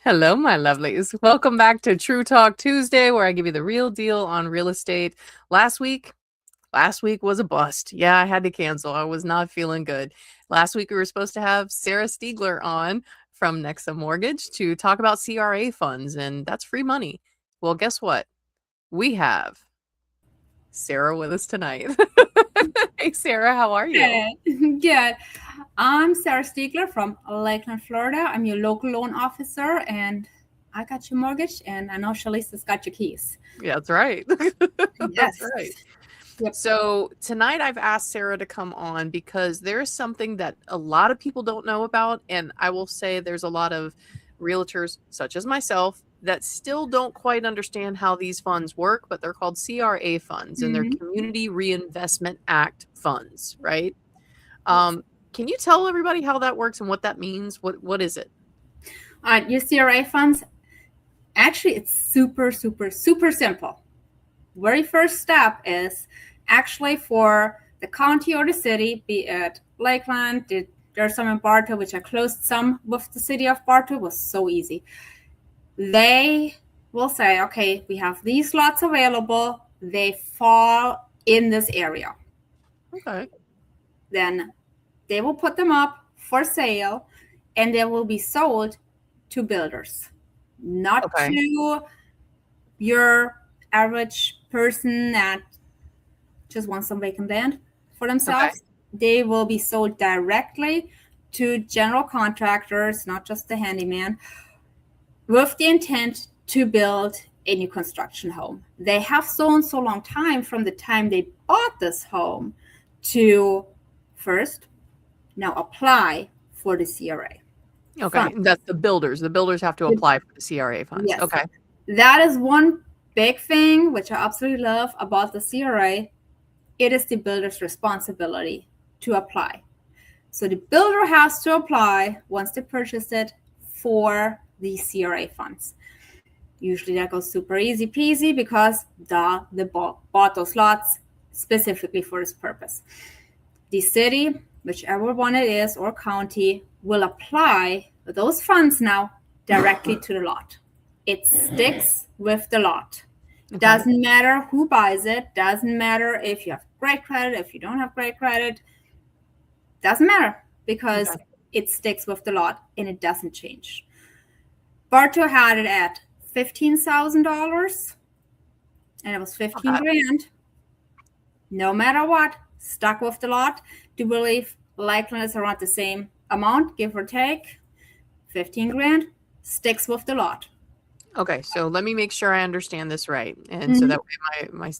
Hello, my lovelies. Welcome back to True Talk Tuesday, where I give you the real deal on real estate. Last week was a bust. Yeah, I had to cancel. I was not feeling good. Last week we were supposed to have Sarah Stiegler on from Nexa Mortgage to talk about CRA funds, and that's free money. Well, guess what? We have Sarah with us tonight. Hey, Sarah, how are you? Good. Good. I'm Sarah Stiegler from Lakeland, Florida. I'm your local loan officer, and I got your mortgage, and I know Shalisa's got your keys. Yeah, that's right. That's Yes. right. Yep. So tonight I've asked Sarah to come on because there is something that a lot of people don't know about. And I will say there's a lot of realtors, such as myself, that still don't quite understand how these funds work, but they're called CRA funds and they're Mm-hmm. Community Reinvestment Act funds, right? Yes. Can you tell everybody how that works and what that means? What is it? Your CRA funds, actually, it's super, super, super simple. Very first step is actually for the county or the city, be it Lakeland, there's some in Bartow, which I closed some with the city of Bartow, was so easy. They will say, okay, we have these lots available. They fall in this area. Okay. Then they will put them up for sale and they will be sold to builders, not Okay. to your average person that just wants some vacant land for Okay. themselves. They will be sold directly to general contractors, not just the handyman, with the intent to build a new construction home. They have so and so long time from the time they bought this home to first now apply for the CRA Okay. fund. That's the builders. The builders have to apply for the CRA funds. Yes, Okay. that is one big thing which I absolutely love about the CRA. It is the builder's responsibility to apply. So the builder has to apply once they purchase it for the CRA funds. Usually that goes super easy peasy because they bought those lots specifically for this purpose. The city, whichever one it is, or county, will apply those funds now directly to the lot. It sticks with the lot. Okay. Doesn't matter who buys it, doesn't matter if you have great credit, if you don't have great credit, doesn't matter because Okay. it sticks with the lot and it doesn't change. Bartow had it at $15,000 and it was 15 Okay. grand. No matter what, stuck with the lot. Do believe Lakeland is around the same amount, give or take. 15 grand sticks with the lot. Okay, so let me make sure I understand this right, and so Mm-hmm. that way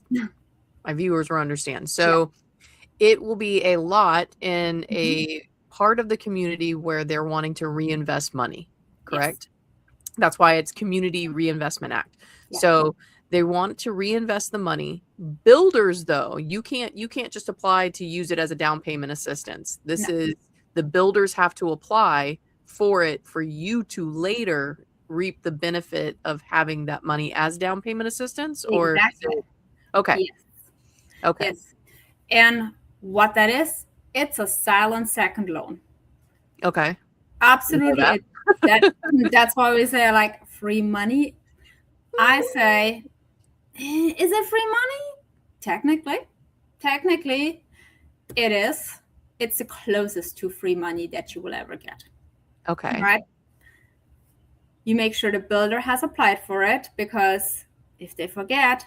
my viewers will understand. Yeah. So it will be a lot in Mm-hmm. a part of the community where they're wanting to reinvest money, Yes. correct? That's why it's Community Reinvestment Act. Yeah. So they want to reinvest the money. Builders, though, you can't just apply to use it as a down payment assistance. This No. is the builders have to apply for it for you to later reap the benefit of having that money as down payment assistance, or is Exactly. it okay? Yes. Okay. Yes. And what that is, it's a silent second loan. Okay. Know Absolutely. that. That's why we say like free money. I say, is it free money? Technically, it is. It's the closest to free money that you will ever get. Okay. Right? You make sure the builder has applied for it because if they forget,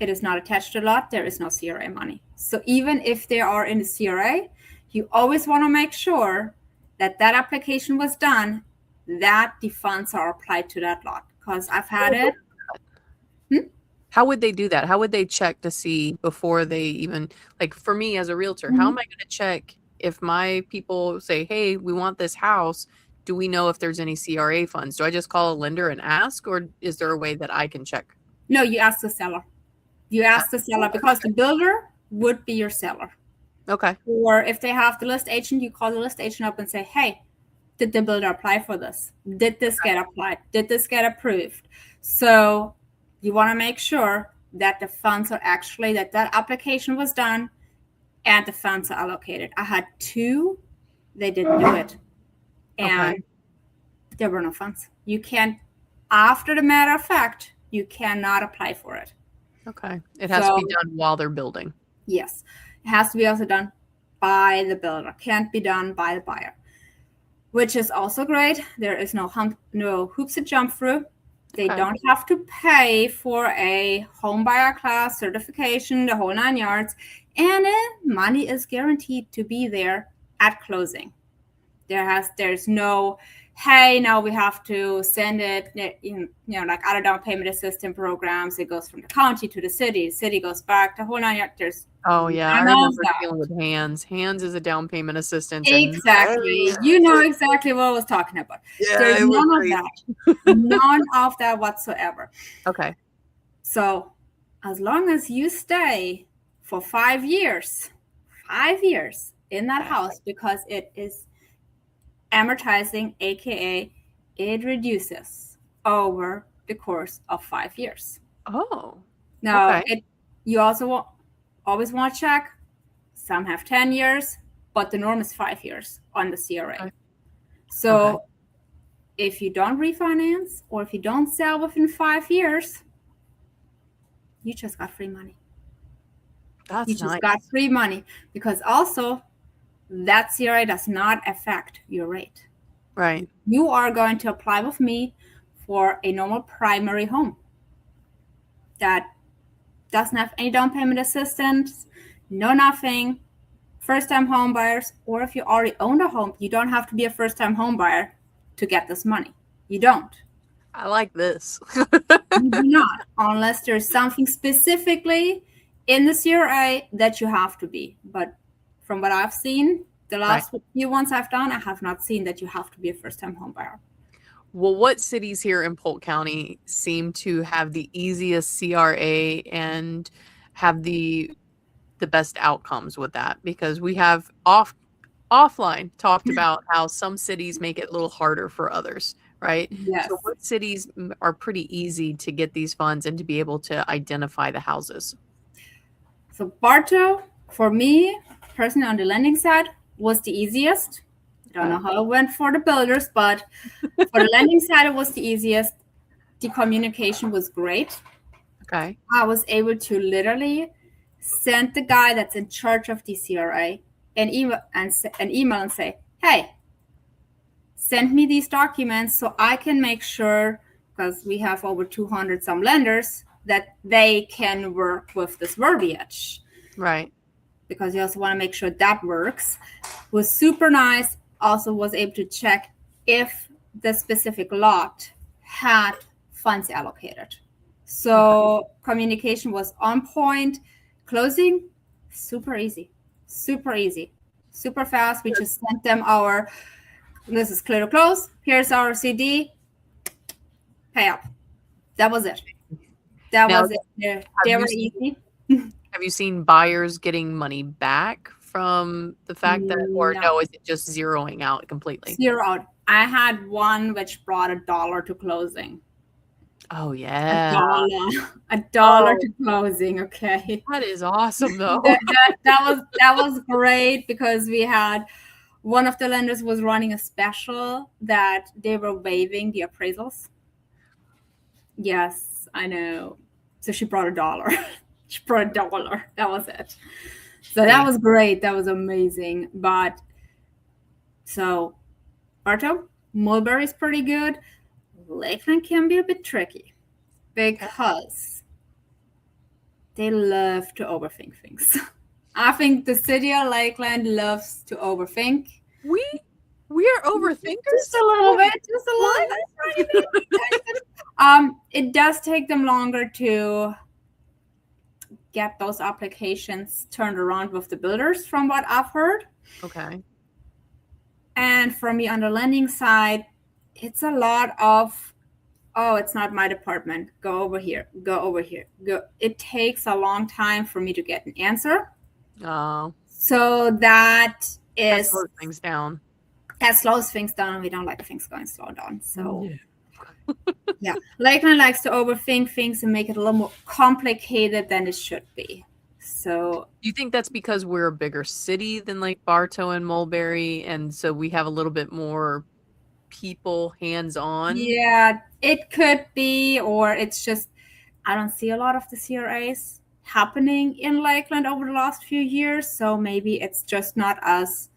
it is not attached to the lot, there is no CRA money. So even if they are in the CRA, you always want to make sure that that application was done, that the funds are applied to that lot. Because I've had it. How would they do that? How would they check to see before they even, like for me as a realtor, how Hmm. am I going to check if my people say, hey, we want this house? Do we know if there's any CRA funds? Do I just call a lender and ask, or is there a way that I can check? No, you ask the seller. You ask the seller because the builder would be your seller. Okay. Or if they have the list agent, you call the list agent up and say, hey, did the builder apply for this? Did this get applied? Did this get approved? So you want to make sure that the funds are actually, that application was done and the funds are allocated. I had two, they didn't do it. Okay. And There were no funds. You can't, after the matter of fact, you cannot apply for it. Okay. It has to be done while they're building. Yes. It has to be also done by the builder. Can't be done by the buyer, which is also great. There is no hoops to jump through. They don't have to pay for a home buyer class certification, the whole 9 yards, and money is guaranteed to be there at closing. There's no, hey, now we have to send it, like other down payment assistance programs. It goes from the county to the city goes back, the whole 9 yards. There's I remember dealing with Hands. Hands is a down payment assistance. Exactly. You know exactly what I was talking about. Yeah, there's none of that. None of that whatsoever. Okay. So as long as you stay for 5 years in that house, because it is amortizing, aka it reduces over the course of 5 years. Oh. Now, you also always want to check. Some have 10 years, but the norm is 5 years on the CRA. Okay. So if you don't refinance or if you don't sell within 5 years, you just got free money. That's you just got free money, because also that CRA does not affect your rate. Right. You are going to apply with me for a normal primary home that doesn't have any down payment assistance, no nothing. First-time home buyers, or if you already own a home, you don't have to be a first-time home buyer to get this money. You don't. I like this. You do not, unless there's something specifically in the CRA that you have to be. But from what I've seen, the last few ones I've done, I have not seen that you have to be a first-time home buyer. Well, what cities here in Polk County seem to have the easiest CRA and have the best outcomes with that? Because we have offline talked about how some cities make it a little harder for others, right? Yes. So what cities are pretty easy to get these funds and to be able to identify the houses? So Bartow, for me, personally on the lending side, was the easiest. I don't know how it went for the builders, but for the lending side, it was the easiest. The communication was great. Okay. I was able to literally send the guy that's in charge of the CRA an email and say, hey, send me these documents so I can make sure, because we have over 200 some lenders, that they can work with this verbiage. Right. Because you also want to make sure that works. Was super nice. Also was able to check if the specific lot had funds allocated. So communication was on point. Closing, super easy, super fast. We just sent them this is clear to close. Here's our CD. Pay up. That was it. They were easy. Have you seen buyers getting money back from the fact that, or no, is it just zeroing out completely? Zero out. I had one which brought $1 to closing. Oh yeah, $1 to closing. Okay, that is awesome though. that was great, because we had one of the lenders was running a special that they were waiving the appraisals. Yes, I know. So she brought $1. She brought $1. That was it. So that was great. That was amazing. But so Bartow, Mulberry is pretty good. Lakeland can be a bit tricky because they love to overthink things. I think the city of Lakeland loves to overthink. We are overthinkers. Just a little bit. It does take them longer to get those applications turned around with the builders, from what I've heard. Okay. And for me on the lending side, it's a lot of, oh, it's not my department. Go over here. It takes a long time for me to get an answer. Oh. So that slows things down. That slows things down. We don't like things going slow down. So yeah. Lakeland likes to overthink things and make it a little more complicated than it should be. So do you think that's because we're a bigger city than like Bartow and Mulberry, and so we have a little bit more people hands-on. Yeah, it could be, or it's just I don't see a lot of the CRAs happening in Lakeland over the last few years, so maybe it's just not as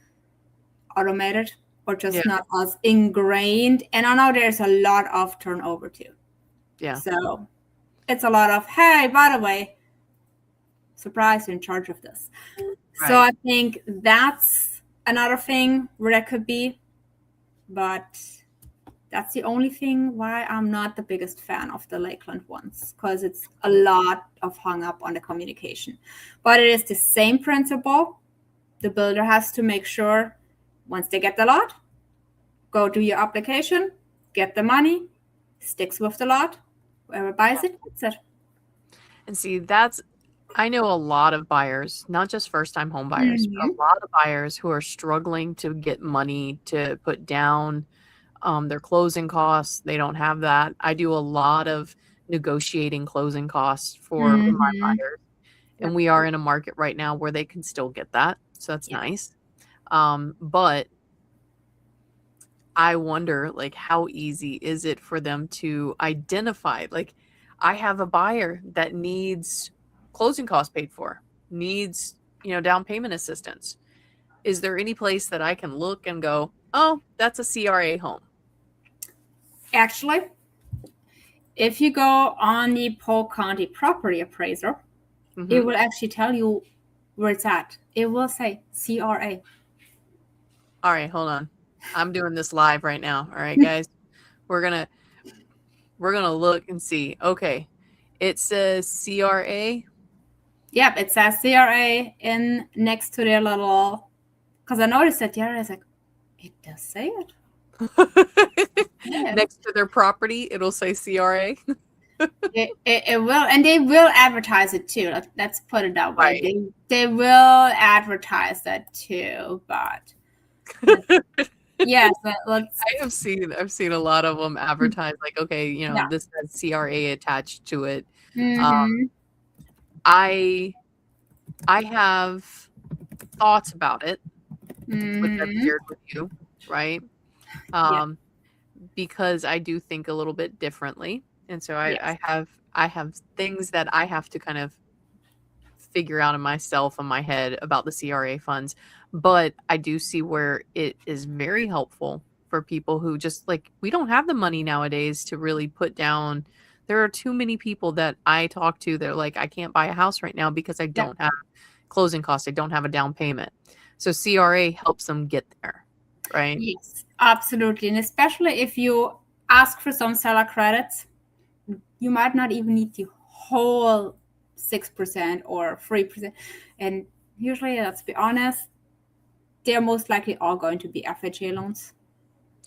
automated or just not as ingrained. And I know there's a lot of turnover too. Yeah. So it's a lot of, hey, by the way, surprise, you're in charge of this. Right. So I think that's another thing where that could be, but that's the only thing why I'm not the biggest fan of the Lakeland ones, because it's a lot of hung up on the communication. But it is the same principle. The builder has to make sure once they get the lot, go do your application, get the money, sticks with the lot. Whoever buys it, gets it. And see, I know a lot of buyers, not just first-time home buyers, but a lot of buyers who are struggling to get money to put down their closing costs. They don't have that. I do a lot of negotiating closing costs for my buyers. And we are in a market right now where they can still get that. So that's nice. But I wonder, like, how easy is it for them to identify? Like, I have a buyer that needs closing costs paid for, needs, down payment assistance. Is there any place that I can look and go, oh, that's a CRA home? Actually, if you go on the Polk County property appraiser, it will actually tell you where it's at. It will say CRA. All right, hold on. I'm doing this live right now. All right, guys. We're gonna look and see. Okay. It says CRA. Yep, it says CRA in next to their little, because I noticed that the other is like, it does say it. Next to their property, it'll say CRA. It will, and they will advertise it too. Let's put it that way. Right. They will advertise that too, but yes, I've seen a lot of them advertise like, okay, this has CRA attached to it. I have thoughts about it, which I've shared with you, right? Because I do think a little bit differently. And so I have things that I have to kind of figure out in myself, in my head about the CRA funds. But I do see where it is very helpful for people who just we don't have the money nowadays to really put down. There are too many people that I talk to. They're like, I can't buy a house right now because I don't have closing costs. I don't have a down payment. So CRA helps them get there, right? Yes, absolutely. And especially if you ask for some seller credits, you might not even need the whole 6% or 3%. And usually, let's be honest, they're most likely all going to be FHA loans.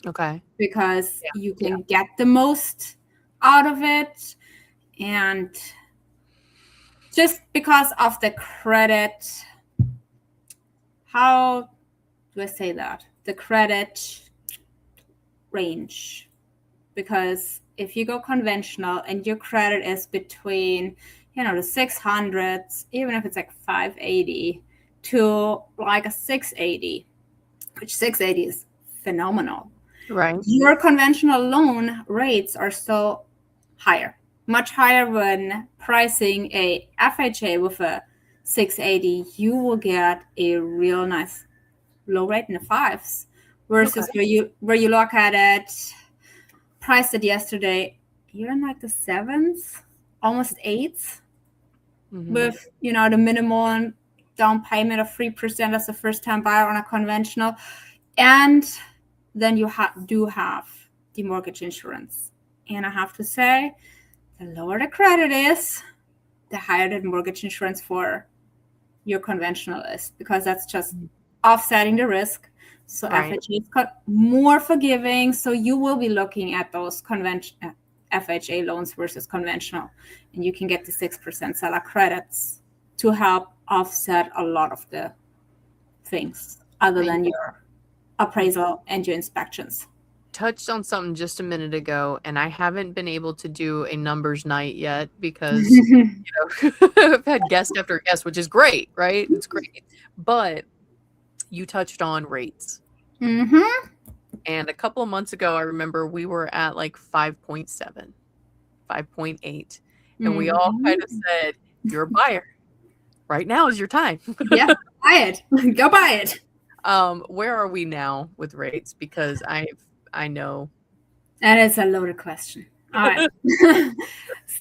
Okay. Because you can get the most out of it. And just because of the credit, how do I say that? The credit range. Because if you go conventional and your credit is between, the 600s, even if it's like 580 to like a 680, which 680 is phenomenal. Right. Your conventional loan rates are still higher, much higher. When pricing a FHA with a 680, you will get a real nice low rate in the 5s, versus where you look at it, priced it yesterday, you're in like the 7s, almost 8s, with the minimum down payment of 3% as a first-time buyer on a conventional, and then you do have the mortgage insurance. And I have to say, the lower the credit is, the higher the mortgage insurance for your conventional is, because that's just offsetting the risk. So FHA is more forgiving. So you will be looking at those FHA loans versus conventional, and you can get the 6% seller credits to help offset a lot of the things other than your appraisal and your inspections. Touched on something just a minute ago, and I haven't been able to do a numbers night yet because I've had guest after guest, which is great, right? It's great. But you touched on rates. And a couple of months ago, I remember we were at like 5.7, 5.8. And we all kind of said, you're a buyer. Right now is your time. Yeah, buy it. Go buy it. Where are we now with rates? Because I know. That is a loaded question. All right.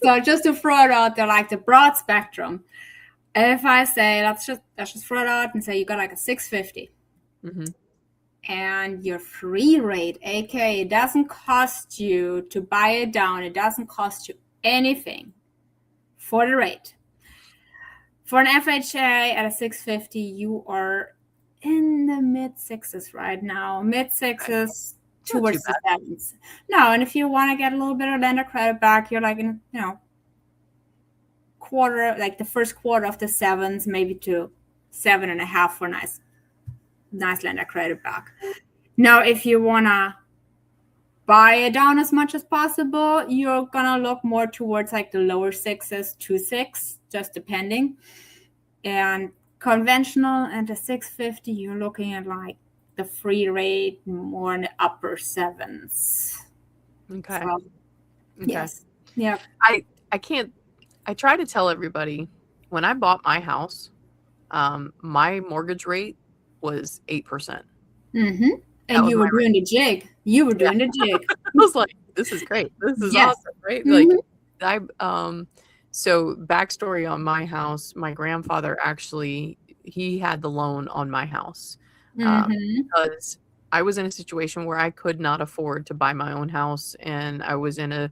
So just to throw it out there, like the broad spectrum, if I say, let's just throw it out and say you got like a 650. Mm-hmm. And your free rate, aka it doesn't cost you to buy it down, it doesn't cost you anything for the rate. For an FHA at a 650, you are in the mid sixes right now, mid sixes towards the sevens. No, and if you want to get a little bit of lender credit back, you're like in, quarter, like the first quarter of the sevens, maybe to 7.5 for nice lender credit back. Now, if you want to buy it down as much as possible, you're going to look more towards like the lower sixes to 6, just depending. And conventional and the 650, you're looking at like the free rate more in the upper sevens. Okay. So, okay. Yes. Yeah. I try to tell everybody when I bought my house, my mortgage rate was 8%. Mm-hmm. And you were doing the jig. You were doing the jig. I was like, this is great. This is awesome, right? Mm-hmm. Like so backstory on my house, my grandfather actually, he had the loan on my house because I was in a situation where I could not afford to buy my own house, and I was in a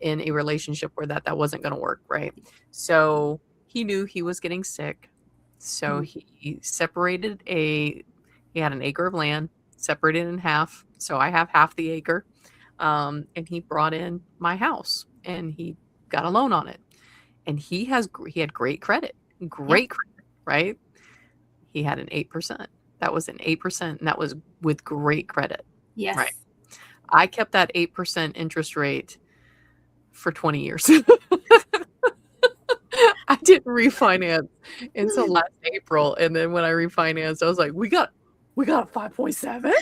relationship where that wasn't going to work, right? So he knew he was getting sick, so he separated he had an acre of land, separated in half, so I have half the acre, and he brought in my house and he got a loan on it, and he had great credit, credit, right? He had an 8%. That was an 8%, and that was with great credit. Yes. Right. I kept that 8% interest rate for 20 years. I didn't refinance until last April, and then when I refinanced, I was like, "We got a 5.7?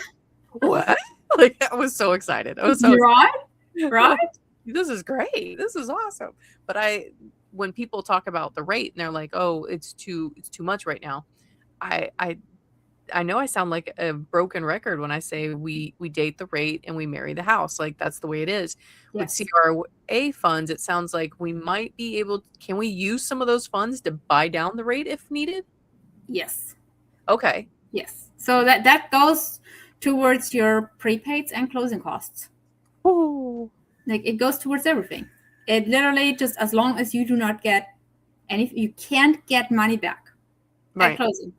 What?" Like, I was so excited. I was so right. This is great. This is awesome. But when people talk about the rate and they're like, "Oh, it's too much right now," I know I sound like a broken record when I say we date the rate and we marry the house. Like, that's the way it is. Yes. With CRA funds, it sounds like we might be able. Can we use some of those funds to buy down the rate if needed? Yes. Okay. Yes. So that goes towards your prepaids and closing costs. Oh. Like, it goes towards everything. It literally just, as long as you do not get you can't get money back at closing.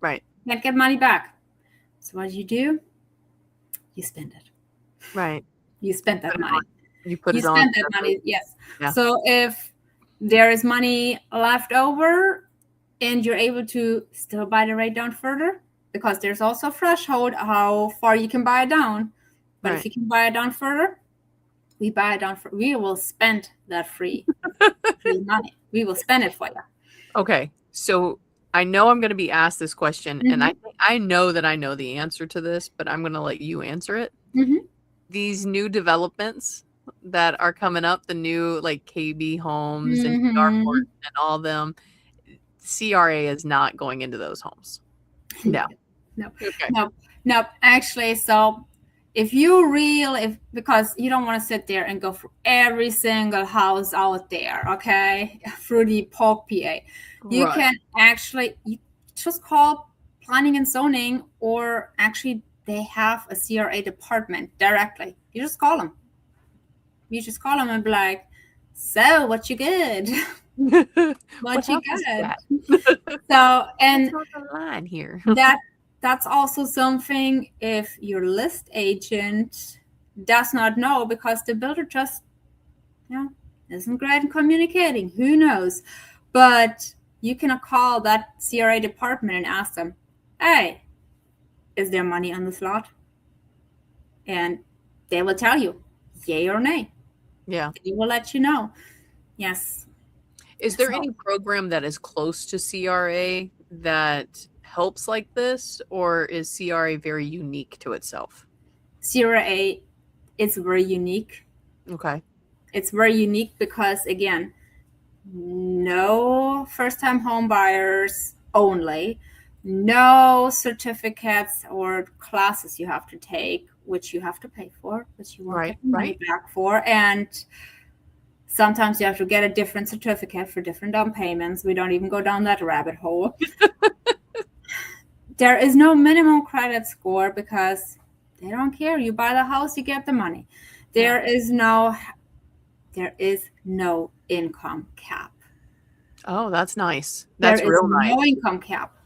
Right. You can't get money back. So what do? You spend it. Right. You spend that money. You put it on. You spend that money, yes. Yeah. So if there is money left over and you're able to still buy the rate down further, because there's also a threshold how far you can buy it down. But if you can buy it down further, we buy it down. We will spend that free money. We will spend it for you. Okay. So I know I'm going to be asked this question, and I know that I know the answer to this, but I'm going to let you answer it. These new developments that are coming up, the new like KB homes and Dartford and all of them, CRA is not going into those homes. No. Okay. No. Actually, so if because you don't want to sit there and go through every single house out there, okay, through the Polk PA, you can actually just call planning and zoning, or actually they have a CRA department directly. You just call them. And be like, "So what you good? what you good?" So, and the line here. That's also something if your list agent does not know, because the builder just isn't great in communicating. Who knows? But you can call that CRA department and ask them, "Hey, is there money on this lot?" And they will tell you, yay or nay. Yeah. They will let you know. Yes. Is there any program that is close to CRA that helps like this, or is CRA very unique to itself? CRA is very unique. Okay. It's very unique because, again, no first-time home buyers only, no certificates or classes you have to take, which you have to pay for, which you won't get the money back for. And sometimes you have to get a different certificate for different down payments. We don't even go down that rabbit hole. There is no minimum credit score because they don't care. You buy the house, you get the money. There is no income cap. Oh, that's nice. That's There is real nice. no income cap.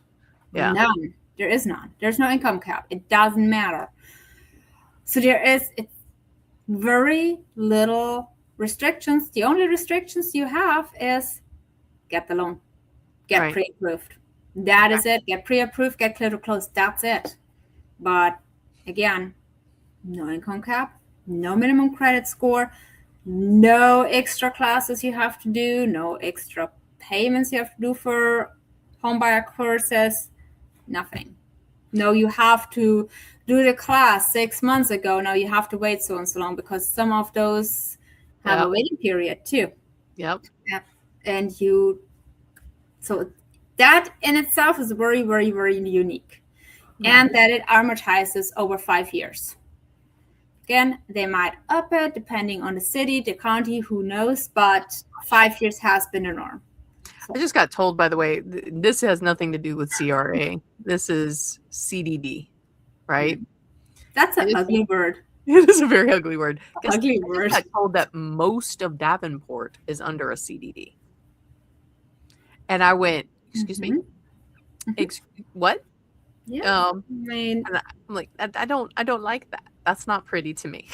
Yeah. None. There is none. There's no income cap. It doesn't matter. So it's very little restrictions. The only restrictions you have is get the loan, get pre-approved. That is it. Get pre-approved, get clear to close. That's it. But again, no income cap, no minimum credit score, no extra classes you have to do, no extra payments you have to do for homebuyer courses, nothing. No, you have to do the class 6 months ago. Now you have to wait so and so long because some of those have a waiting period too. Yep. And so that in itself is very, very, very unique. And that it amortizes over 5 years. Again, they might up it depending on the city, the county, who knows, but 5 years has been the norm. I just got told, by the way, this has nothing to do with CRA. This is CDD, right? That's an ugly word. It is a very ugly word. Ugly word. I got told that most of Davenport is under a CDD. And I went, excuse me? What? Yeah. I mean, I'm like, I don't like that. That's not pretty to me.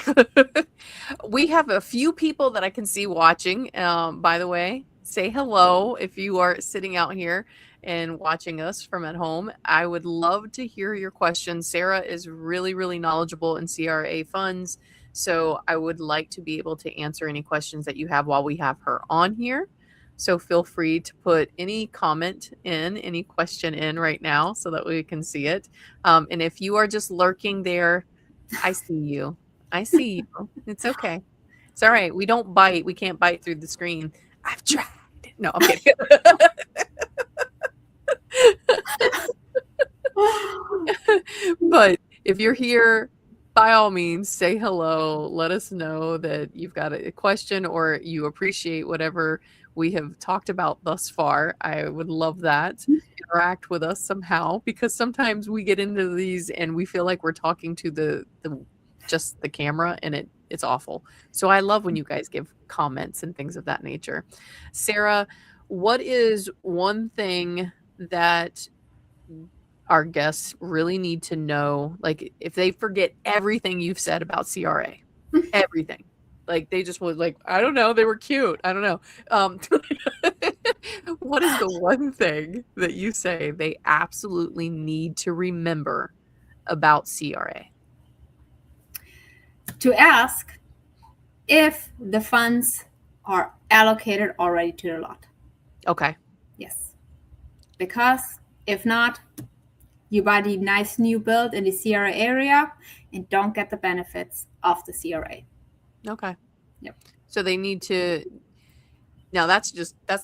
We have a few people that I can see watching. By the way, say hello if you are sitting out here and watching us from at home. I would love to hear your questions. Sarah is really, really knowledgeable in CRA funds. So I would like to be able to answer any questions that you have while we have her on here. So feel free to put any comment in, any question in right now so that we can see it. And if you are just lurking there, I see you. I see you. It's okay. It's all right. We don't bite. We can't bite through the screen. I've tried. No, I'm kidding. But if you're here, by all means, say hello. Let us know that you've got a question or you appreciate whatever we have talked about thus far. I would love that. Interact with us somehow, because sometimes we get into these and we feel like we're talking to the just the camera, and it's awful. So I love when you guys give comments and things of that nature. Sarah, what is one thing that our guests really need to know? Like, if they forget everything you've said about CRA, everything, like they just was like, I don't know, they were cute, I don't know. What is the one thing that you say they absolutely need to remember about CRA? To ask if the funds are allocated already to the lot. Okay. Yes. Because if not, you buy the nice new build in the CRA area and don't get the benefits of the CRA. Okay. Yep. So they need to, now that's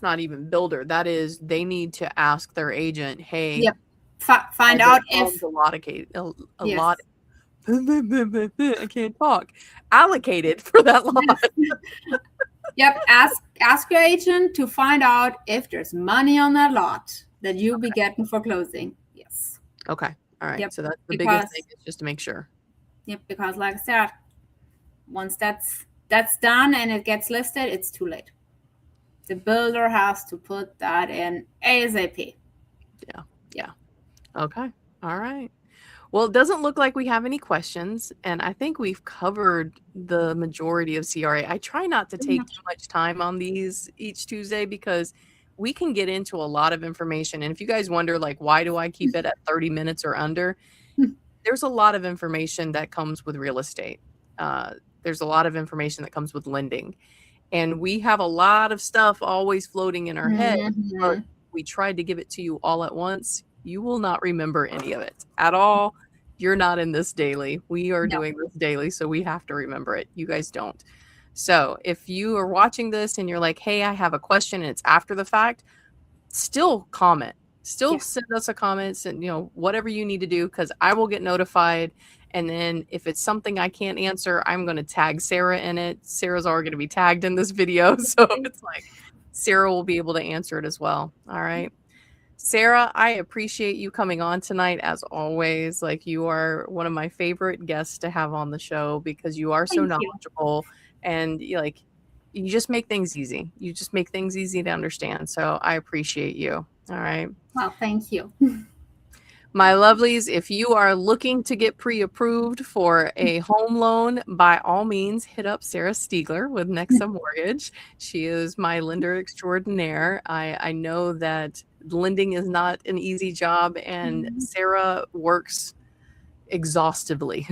not even builder. That is, they need to ask their agent, hey, yep. Find out if lot. I can't talk. Allocated for that lot. Yep. Ask your agent to find out if there's money on that lot that you'll be getting for closing. Yes. Okay. All right. Yep. So that's the biggest thing, is just to make sure. Yep. Because like I said, once that's done and it gets listed, it's too late. The builder has to put that in ASAP. Yeah. Okay. All right. Well, it doesn't look like we have any questions, and I think we've covered the majority of CRA. I try not to take too much time on these each Tuesday because we can get into a lot of information. And if you guys wonder, like, why do I keep it at 30 minutes or under? There's a lot of information that comes with real estate. There's a lot of information that comes with lending. And we have a lot of stuff always floating in our head, but we tried to give it to you all at once. You will not remember any of it at all. You're not in this daily. We are No. doing this daily, so we have to remember it. You guys don't. So if you are watching this and you're like, hey, I have a question and it's after the fact, still comment. Still send us a comment and, whatever you need to do, because I will get notified. And then if it's something I can't answer, I'm going to tag Sarah in it. Sarah's already going to be tagged in this video. So it's like Sarah will be able to answer it as well. All right. Sarah, I appreciate you coming on tonight as always. Like, you are one of my favorite guests to have on the show because you are so knowledgeable and you just make things easy. You just make things easy to understand. So I appreciate you. All right. Well, thank you. My lovelies, if you are looking to get pre-approved for a home loan, by all means, hit up Sarah Stiegler with Nexa Mortgage. She is my lender extraordinaire. I know that lending is not an easy job, and Sarah works exhaustively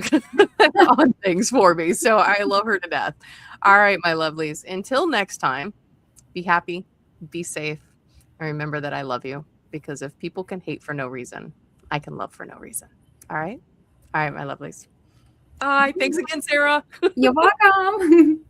on things for me. So I love her to death. All right, my lovelies. Until next time, be happy, be safe, and remember that I love you, because if people can hate for no reason, I can love for no reason. All right? All right, my lovelies. Bye. Thanks again, Sarah. You're welcome.